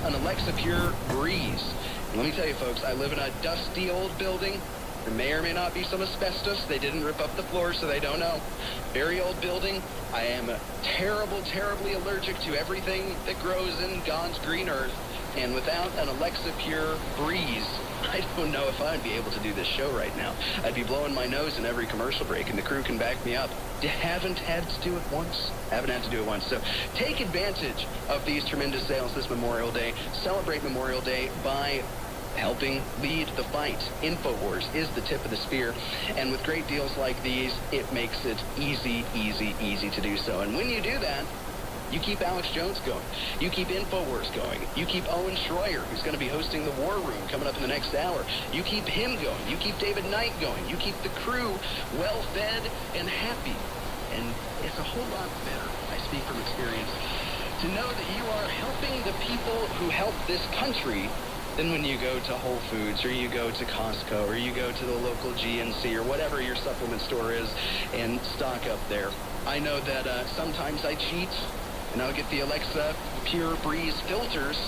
an Alexa Pure breeze. And let me tell you, folks, I live in a dusty old building. There may or may not be some asbestos. They didn't rip up the floor, so they don't know. Very old building. I am terribly allergic to everything that grows in God's green earth. And without an Alexa Pure breeze, I don't know if I'd be able to do this show right now. I'd be blowing my nose in every commercial break, and the crew can back me up. You haven't had to do it once. Haven't had to do it once. So take advantage of these tremendous sales this Memorial Day. Celebrate Memorial Day by helping lead the fight. InfoWars is the tip of the spear. And with great deals like these, it makes it easy to do so. And when you do that, you keep Alex Jones going. You keep InfoWars going. You keep Owen Schroyer, who's going to be hosting the War Room coming up in the next hour. You keep him going. You keep David Knight going. You keep the crew well-fed and happy. And it's a whole lot better, I speak from experience, to know that you are helping the people who help this country than when you go to Whole Foods or you go to Costco or you go to the local GNC or whatever your supplement store is and stock up there. I know that sometimes I cheat and I'll get the Alexa Pure Breeze filters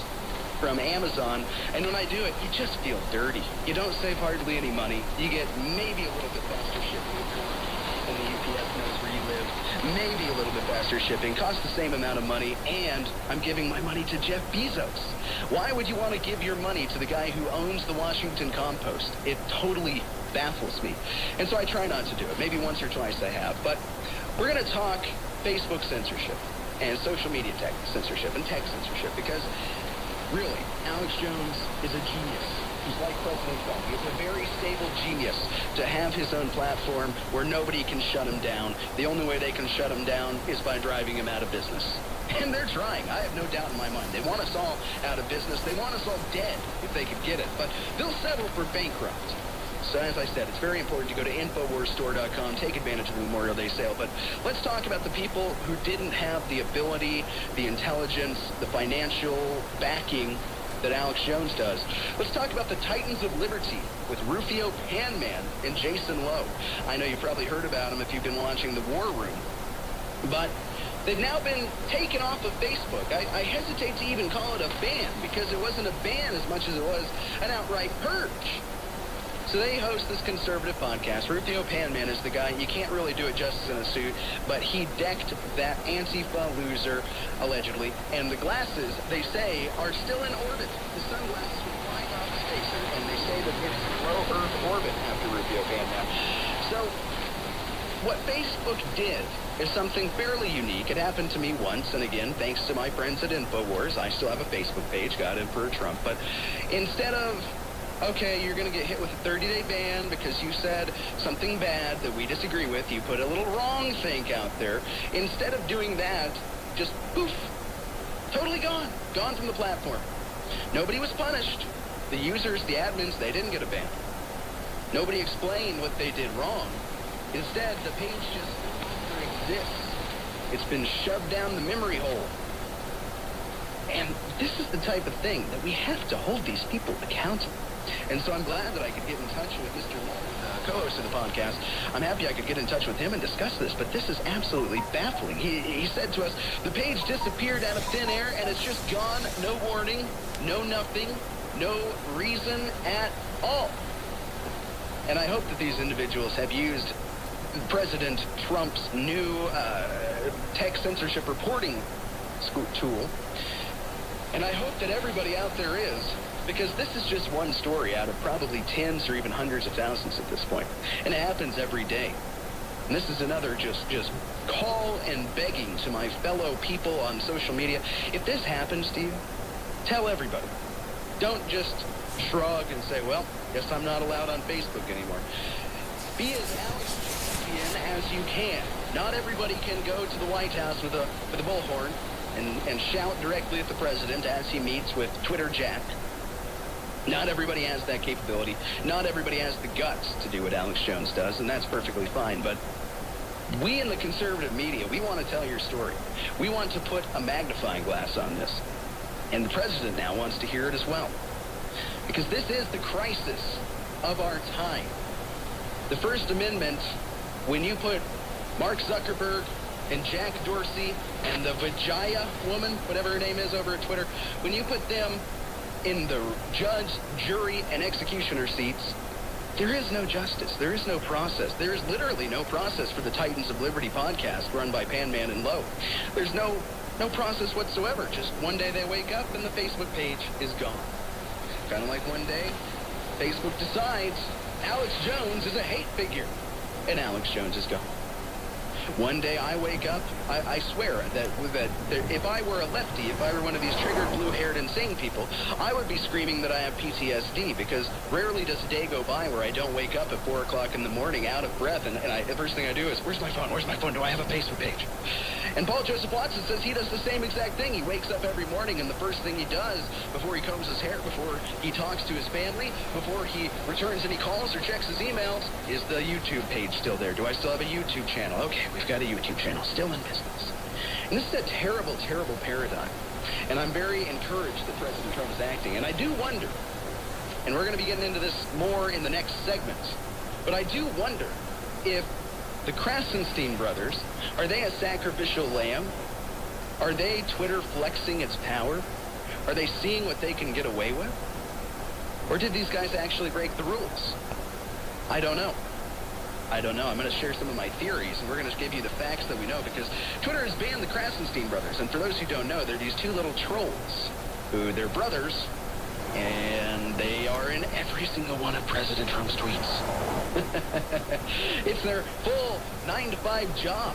from Amazon, and when I do it, you just feel dirty. You don't save hardly any money. You get maybe a little bit faster shipping and the UPS knows where you live. Maybe a little bit faster shipping, costs the same amount of money, and I'm giving my money to Jeff Bezos. Why would you want to give your money to the guy who owns the Washington Compost? It totally baffles me. And so I try not to do it. Maybe once or twice I have. But we're going to talk Facebook censorship and social media tech censorship and tech censorship because, really, Alex Jones is a genius. He's like President Trump. He's a very stable genius to have his own platform where nobody can shut him down. The only way they can shut him down is by driving him out of business. And they're trying. I have no doubt in my mind. They want us all out of business. They want us all dead if they could get it. But they'll settle for bankrupt. So as I said, it's very important to go to InfoWarsStore.com, take advantage of the Memorial Day sale. But let's talk about the people who didn't have the ability, the intelligence, the financial backing that Alex Jones does. Let's talk about the Titans of Liberty with Rufio Panman and Jason Lowe. I know you've probably heard about them if you've been watching the War Room. But they've now been taken off of Facebook. I hesitate to even call it a ban because it wasn't a ban as much as it was an outright purge. So they host this conservative podcast. Rufio Panman is the guy. You can't really do it justice in a suit, but he decked that Antifa loser, allegedly. And the glasses, they say, are still in orbit. The sunglasses were flying off space, and they say that it's low Earth orbit after Rufio Panman. So what Facebook did is something fairly unique. It happened to me once, and again, thanks to my friends at InfoWars, I still have a Facebook page, got Emperor Trump. But instead of, okay, you're going to get hit with a 30-day ban because you said something bad that we disagree with. You put a little wrong think out there. Instead of doing that, just poof, totally gone from the platform. Nobody was punished. The users, the admins, they didn't get a ban. Nobody explained what they did wrong. Instead, the page just no longer exists. It's been shoved down the memory hole. And this is the type of thing that we have to hold these people accountable. And so I'm glad that I could get in touch with Mr. Lowe, the co-host of the podcast. I'm happy I could get in touch with him and discuss this, but this is absolutely baffling. He said to us, the page disappeared out of thin air, and it's just gone, no warning, no nothing, no reason at all. And I hope that these individuals have used President Trump's new tech censorship reporting tool. And I hope that everybody out there is, because this is just one story out of probably tens or even hundreds of thousands at this point. And it happens every day. And this is another just call and begging to my fellow people on social media. If this happens to you, tell everybody. Don't just shrug and say, well, guess I'm not allowed on Facebook anymore. Be as Alex Jones as you can. Not everybody can go to the White House with a bullhorn and shout directly at the president as he meets with Twitter Jack. Not everybody has that capability. Not everybody has the guts to do what Alex Jones does, and that's perfectly fine. But we in the conservative media, we want to tell your story. We want to put a magnifying glass on this. And the president now wants to hear it as well. Because this is the crisis of our time. The First Amendment, when you put Mark Zuckerberg, and Jack Dorsey and the Vijaya woman, whatever her name is over at Twitter, when you put them in the judge, jury, and executioner seats, there is no justice. There is no process. There is literally no process for the Titans of Liberty podcast run by Panman and Lowe. There's no process whatsoever. Just one day they wake up and the Facebook page is gone. Kind of like one day, Facebook decides Alex Jones is a hate figure, and Alex Jones is gone. One day I wake up, I swear that if I were a lefty, if I were one of these triggered, blue-haired, insane people, I would be screaming that I have PTSD, because rarely does a day go by where I don't wake up at 4 o'clock in the morning out of breath, and the first thing I do is, where's my phone? Where's my phone? Do I have a Facebook page? And Paul Joseph Watson says he does the same exact thing. He wakes up every morning, and the first thing he does before he combs his hair, before he talks to his family, before he returns any calls or checks his emails, is the YouTube page still there? Do I still have a YouTube channel? Okay, we've got a YouTube channel still in business. And this is a terrible, terrible paradigm. And I'm very encouraged that President Trump is acting. And I do wonder, and we're going to be getting into this more in the next segment, but I do wonder if the Krasenstein brothers, are they a sacrificial lamb? Are they Twitter flexing its power? Are they seeing what they can get away with? Or did these guys actually break the rules? I don't know. I'm going to share some of my theories, and we're going to give you the facts that we know, because Twitter has banned the Krasenstein brothers. And for those who don't know, they're these two little trolls who they're brothers, and they are in every single one of President Trump's tweets. It's their full 9-to-5 job.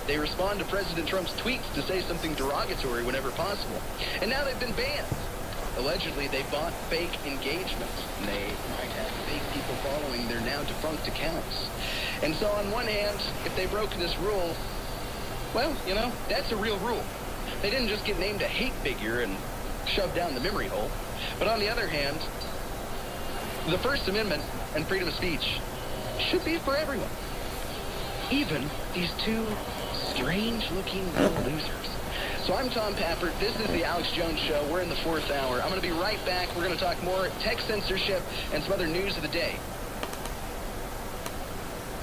They respond to President Trump's tweets to say something derogatory whenever possible. And now they've been banned. Allegedly, they bought fake engagements. And they might have fake people following their now defunct accounts. And so on one hand, if they broke this rule, well, that's a real rule. They didn't just get named a hate figure and shoved down the memory hole. But on the other hand, the First Amendment and freedom of speech should be for everyone. Even these two strange-looking little losers. So I'm Tom Pappert. This is the Alex Jones Show. We're in the 4th hour. I'm going to be right back. We're going to talk more tech censorship and some other news of the day.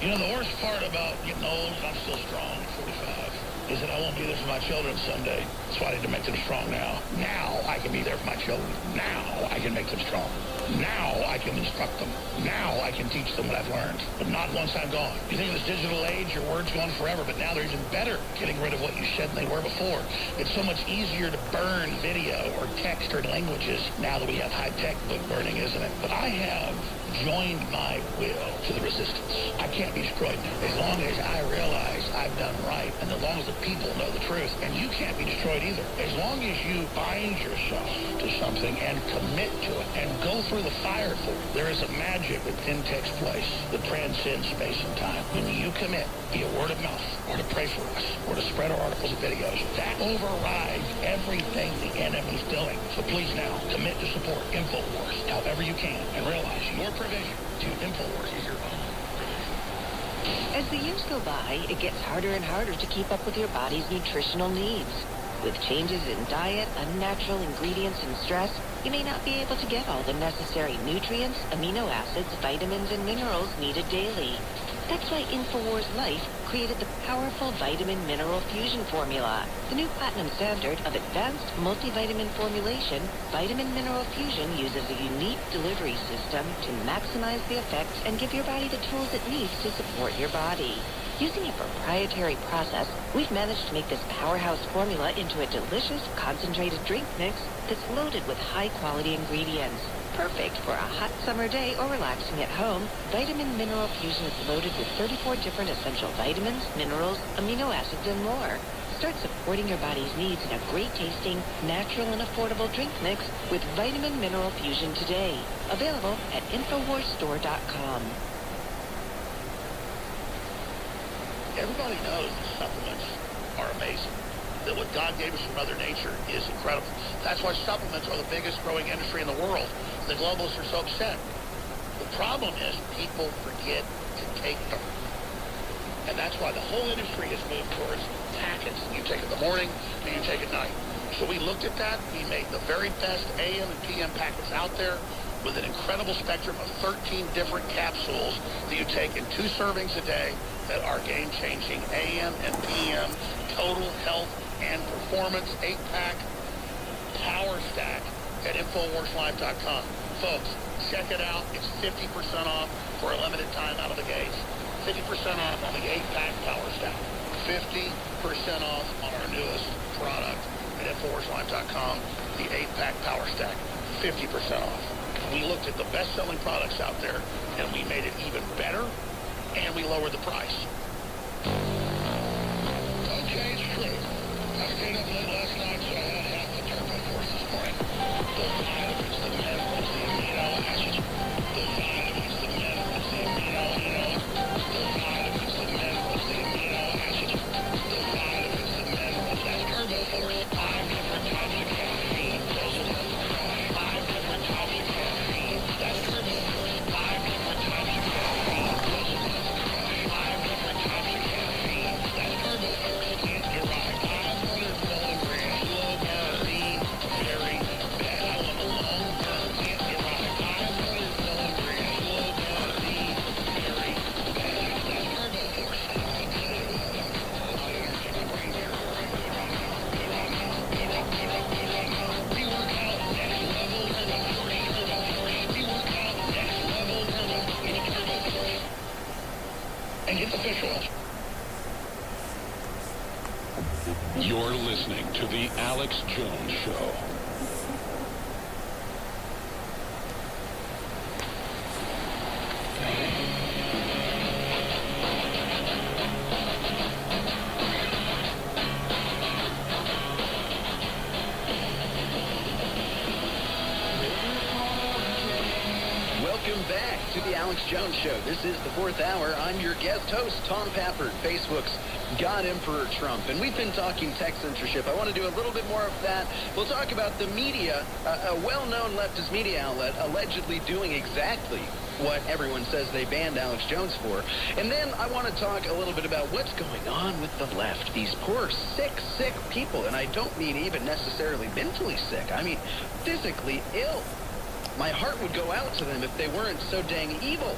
The worst part about getting old, and I'm still strong, 45, is that I won't be there for my children someday. That's why I need to make them strong now. Now I can be there for my children. Now I can make them strong. Now I can instruct them. Now I can teach them what I've learned. But not once I'm gone. You think of this digital age, your word's gone forever, but now they're even better getting rid of what you said than they were before. It's so much easier to burn video or text or languages now that we have high-tech book burning, isn't it? But I have joined my will to the resistance. I can't be destroyed now. As long as I realize I've done right, and as long as the people know the truth, and you can't be destroyed either. As long as you bind yourself to something and commit to it and go through the fire for it, there is a magic that then takes place that transcends space and time. When you commit, be a word of mouth, or to pray for us, or to spread our articles and videos, that overrides everything the enemy's doing. So please now, commit to support InfoWars however you can, and realize your provision to InfoWars is your own. As the years go by, it gets harder and harder to keep up with your body's nutritional needs. With changes in diet, unnatural ingredients, and stress, you may not be able to get all the necessary nutrients, amino acids, vitamins, and minerals needed daily. That's why InfoWars Life created the powerful vitamin mineral fusion formula. The new platinum standard of advanced multivitamin formulation, vitamin mineral fusion uses a unique delivery system to maximize the effects and give your body the tools it needs to support your body. Using a proprietary process, we've managed to make this powerhouse formula into a delicious, concentrated drink mix that's loaded with high-quality ingredients. Perfect for a hot summer day or relaxing at home, Vitamin Mineral Fusion is loaded with 34 different essential vitamins, minerals, amino acids, and more. Start supporting your body's needs in a great-tasting, natural, and affordable drink mix with Vitamin Mineral Fusion today. Available at InfoWarsStore.com. Everybody knows that supplements are amazing. That what God gave us from Mother Nature is incredible. That's why supplements are the biggest growing industry in the world. The globalists are so upset. The problem is people forget to take them. And that's why the whole industry has moved towards packets. You take it in the morning, and you take it at night. So we looked at that. We made the very best AM and PM packets out there. with an incredible spectrum of 13 different capsules that you take in 2 servings a day that are game-changing AM and PM, total health and performance 8-pack power stack at InfoWarsLive.com. Folks, check it out. It's 50% off for a limited time out of the gates. 50% off on the 8-pack power stack. 50% off on our newest product at InfoWarsLive.com, the 8-pack power stack. 50% off. We looked at the best-selling products out there, and we made it even better, and we lowered the price. Okay, it's true. I stayed up late last night, so I had half the turbo force this morning. The vitamins, the minerals, the amino acids. The vitamins, the minerals, the amino acids. The vitamins, the minerals, the amino acids. The vitamins, the minerals. That's turbo force. 5 different types of caffeine. Those are the 5 different types of caffeine. That's turbo force. 5 different types of caffeine. Those are the 5 different types of caffeine. That's turbo force. You're right. 500 milligrams. Low caffeine. Very bad. I want a long term. You're right. 500 milligrams. Low caffeine. Very bad. That's turbo force. Pre-workout, next level turbo force. Turbo force. Pre-workout, next level turbo. Get a turbo force. And get the fish oils. You're listening to The Alex Jones Show. Welcome back to the Alex Jones Show. This is the 4th hour. I'm your guest host, Tom Pappard, Facebook's God Emperor Trump. And we've been talking tech censorship. I want to do a little bit more of that. We'll talk about the media, a well-known leftist media outlet allegedly doing exactly what everyone says they banned Alex Jones for. And then I want to talk a little bit about what's going on with the left. These poor, sick people. And I don't mean even necessarily mentally sick. I mean physically ill. My heart would go out to them if they weren't so dang evil.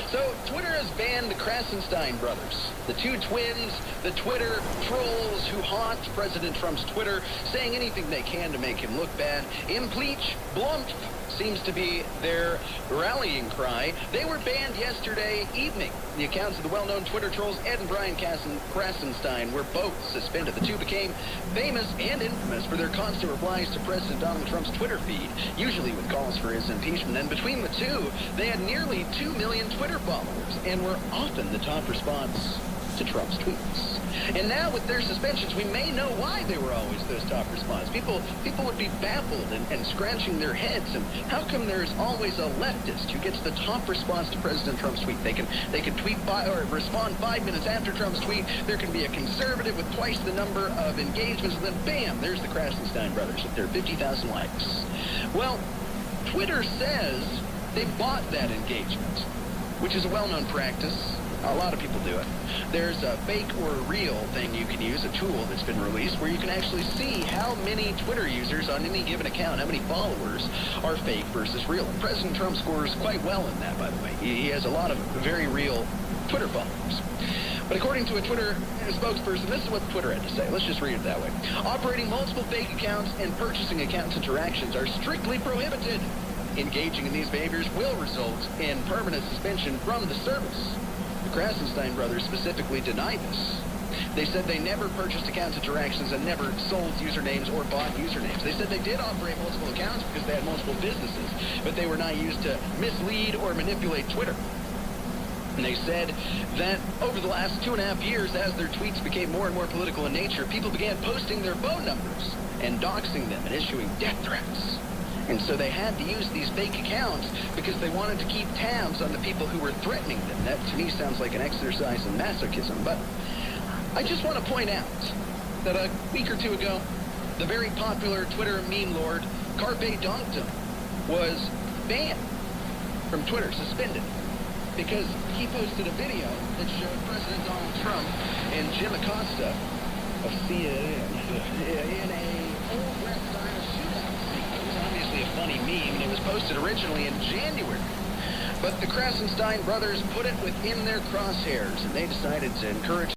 So Twitter has banned the Krasenstein brothers, the 2 twins, the Twitter trolls who haunt President Trump's Twitter, saying anything they can to make him look bad. Impeach, Blumpf seems to be their rallying cry. They were banned yesterday evening. The accounts of the well-known Twitter trolls Ed and Brian Krasenstein were both suspended. The 2 became famous and infamous for their constant replies to President Donald Trump's Twitter feed, usually with calls for his impeachment. And between the 2, they had nearly 2 million Twitter followers and were often the top response to Trump's tweets. And now with their suspensions, we may know why they were always those top response. People would be baffled and scratching their heads. And how come there's always a leftist who gets the top response to President Trump's tweet? They can tweet or respond 5 minutes after Trump's tweet. There can be a conservative with twice the number of engagements, and then bam, there's the Krasenstein brothers with their 50,000 likes. Well, Twitter says they bought that engagement, which is a well-known practice. A lot of people do it. There's a fake or real thing you can use, a tool that's been released, where you can actually see how many Twitter users on any given account, how many followers are fake versus real. And President Trump scores quite well in that, by the way. He has a lot of very real Twitter followers. But according to a Twitter spokesperson, this is what Twitter had to say. Let's just read it that way. Operating multiple fake accounts and purchasing account interactions are strictly prohibited. Engaging in these behaviors will result in permanent suspension from the service. The Krasenstein brothers specifically denied this. They said they never purchased account interactions and never sold usernames or bought usernames. They said they did operate multiple accounts because they had multiple businesses, but they were not used to mislead or manipulate Twitter. And they said that over the last 2.5 years, as their tweets became more and more political in nature, people began posting their phone numbers and doxing them and issuing death threats. And so they had to use these fake accounts because they wanted to keep tabs on the people who were threatening them. That, to me, sounds like an exercise in masochism. But I just want to point out that a week or 2 ago, the very popular Twitter meme lord, Carpe Donktum, was banned from Twitter, suspended, because he posted a video that showed President Donald Trump and Jim Acosta of CNN in a old West style shootout It was obviously a funny meme, and it was posted originally in January. But the Krasenstein brothers put it within their crosshairs, and they decided to encourage